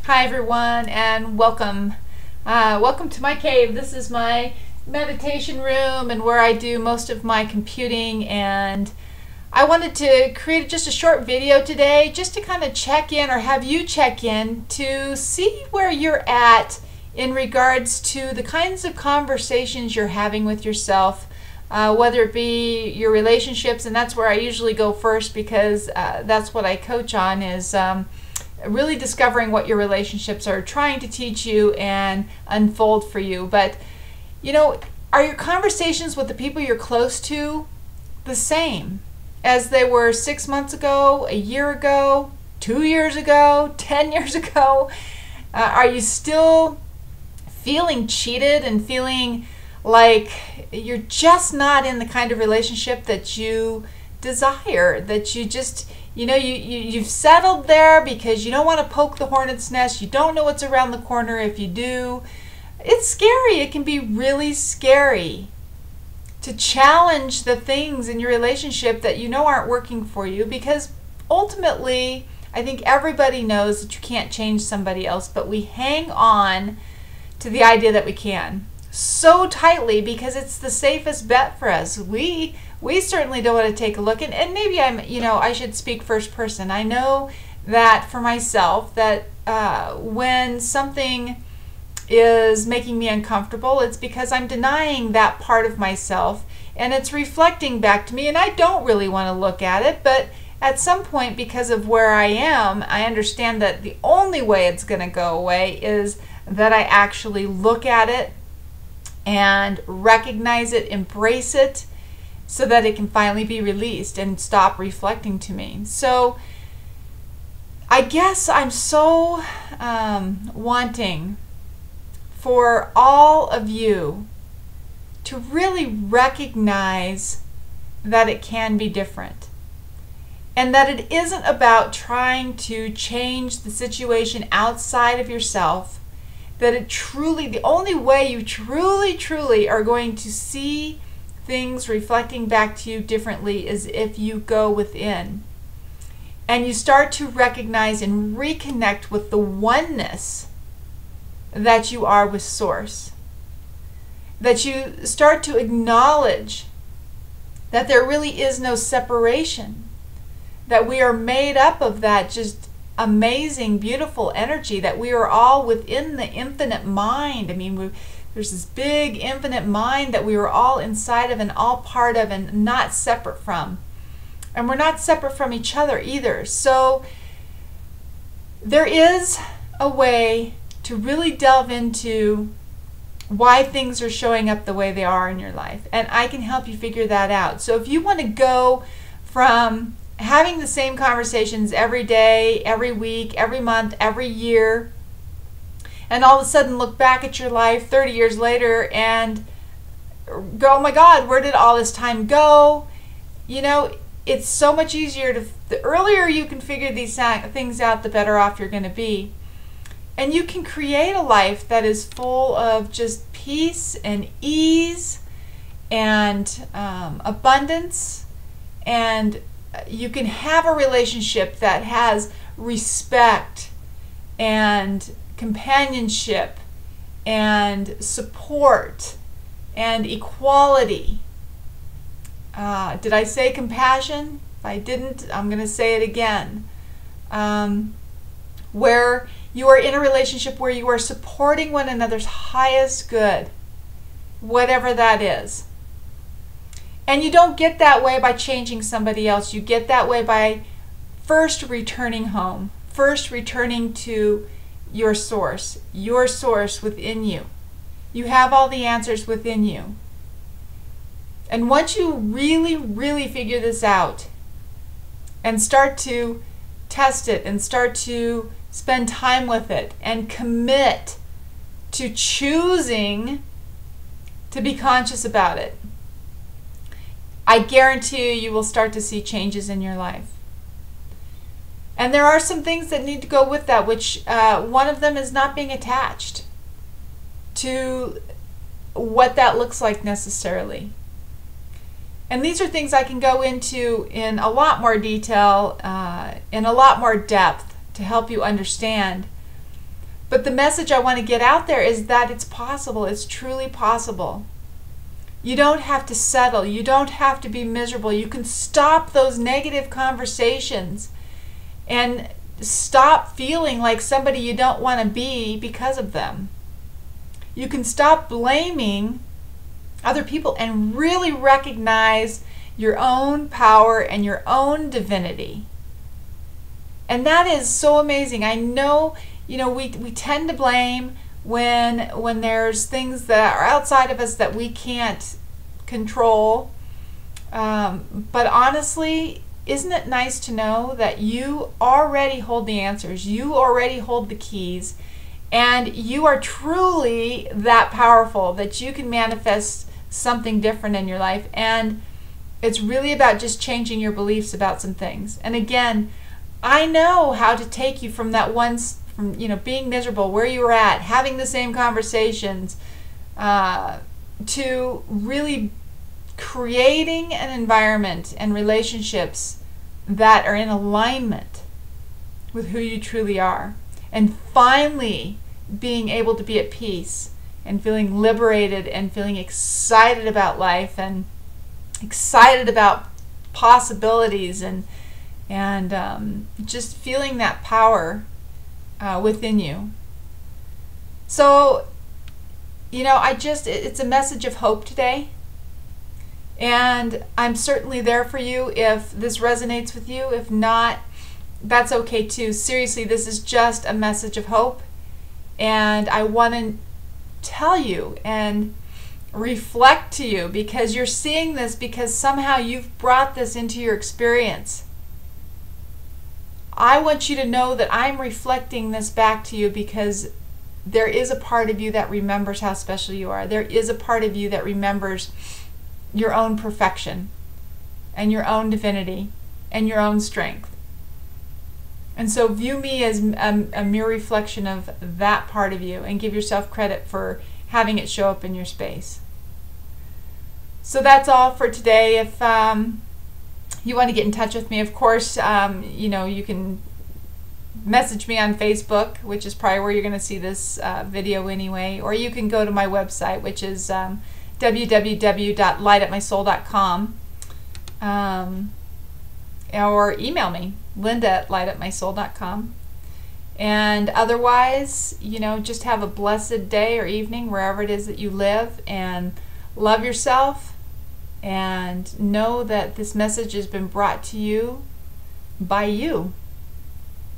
Hi everyone, and welcome. Welcome to my cave. This is my meditation room and where I do most of my computing, and I wanted to create just a short video today just to kind of check in, or have you check in to see where you're at in regards to the kinds of conversations you're having with yourself, whether it be your relationships, and that's where I usually go first because that's what I coach on, is really discovering what your relationships are trying to teach you and unfold for you. But are your conversations with the people you're close to the same as they were 6 months ago, a year ago, 2 years ago, 10 years ago? Are you still feeling cheated and feeling like you're just not in the kind of relationship that you desire, that you just you've settled there because you don't want to poke the hornet's nest, you don't know what's around the corner if you do? It's scary. It can be really scary to challenge the things in your relationship that you know aren't working for you, because ultimately I think everybody knows that you can't change somebody else, but we hang on to the idea that we can so tightly because it's the safest bet for us. We certainly don't want to take a look, and maybe I should speak first person. I know that for myself, that when something is making me uncomfortable, it's because I'm denying that part of myself, and it's reflecting back to me, and I don't really want to look at it, but at some point, because of where I am, I understand that the only way it's going to go away is that I actually look at it and recognize it, embrace it, so that it can finally be released and stop reflecting to me. So I guess I'm so wanting for all of you to really recognize that it can be different, and that it isn't about trying to change the situation outside of yourself. That the only way you truly are going to see things reflecting back to you differently is if you go within and you start to recognize and reconnect with the oneness that you are with Source. That you start to acknowledge that there really is no separation, that we are made up of that just amazing, beautiful energy, that we are all within the infinite mind. I mean, there's this big infinite mind that we are all inside of and all part of and not separate from. And we're not separate from each other either. So there is a way to really delve into why things are showing up the way they are in your life. And I can help you figure that out. So if you want to go from having the same conversations every day, every week, every month, every year, and all of a sudden look back at your life 30 years later and go, oh my God, where did all this time go? It's so much easier the earlier you can figure these things out, the better off you're going to be. And you can create a life that is full of just peace and ease and abundance, and you can have a relationship that has respect and companionship and support and equality. Did I say compassion? If I didn't, I'm going to say it again. Where you are in a relationship where you are supporting one another's highest good, whatever that is. And you don't get that way by changing somebody else. You get that way by first returning home, first returning to your source within you. You have all the answers within you. And once you really figure this out and start to test it and start to spend time with it and commit to choosing to be conscious about it, I guarantee you will start to see changes in your life. And there are some things that need to go with that, which one of them is not being attached to what that looks like necessarily. And these are things I can go into in a lot more detail, in a lot more depth, to help you understand. But the message I want to get out there is that it's possible. It's truly possible. You don't have to settle. You don't have to be miserable. You can stop those negative conversations and stop feeling like somebody you don't want to be because of them. You can stop blaming other people and really recognize your own power and your own divinity. And that is so amazing. I know, we tend to blame when there's things that are outside of us that we can't control. But honestly, isn't it nice to know that you already hold the answers? You already hold the keys. And you are truly that powerful that you can manifest something different in your life. And it's really about just changing your beliefs about some things. And again, I know how to take you from that from being miserable, where you were at, having the same conversations, to really creating an environment and relationships that are in alignment with who you truly are. And finally being able to be at peace and feeling liberated and feeling excited about life and excited about possibilities and just feeling that power within you. So, it's a message of hope today. And I'm certainly there for you if this resonates with you. If not, that's okay too. Seriously, this is just a message of hope. And I want to tell you and reflect to you, because you're seeing this because somehow you've brought this into your experience. I want you to know that I'm reflecting this back to you because there is a part of you that remembers how special you are. There is a part of you that remembers your own perfection and your own divinity and your own strength. And so view me as a mere reflection of that part of you and give yourself credit for having it show up in your space. So that's all for today. If you want to get in touch with me, of course, you can message me on Facebook, which is probably where you're going to see this video anyway, or you can go to my website, which is www.lightupmysoul.com, or email me, linda@lightupmysoul.com. And otherwise, just have a blessed day or evening wherever it is that you live, and love yourself, and know that this message has been brought to you by you.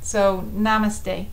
So, namaste.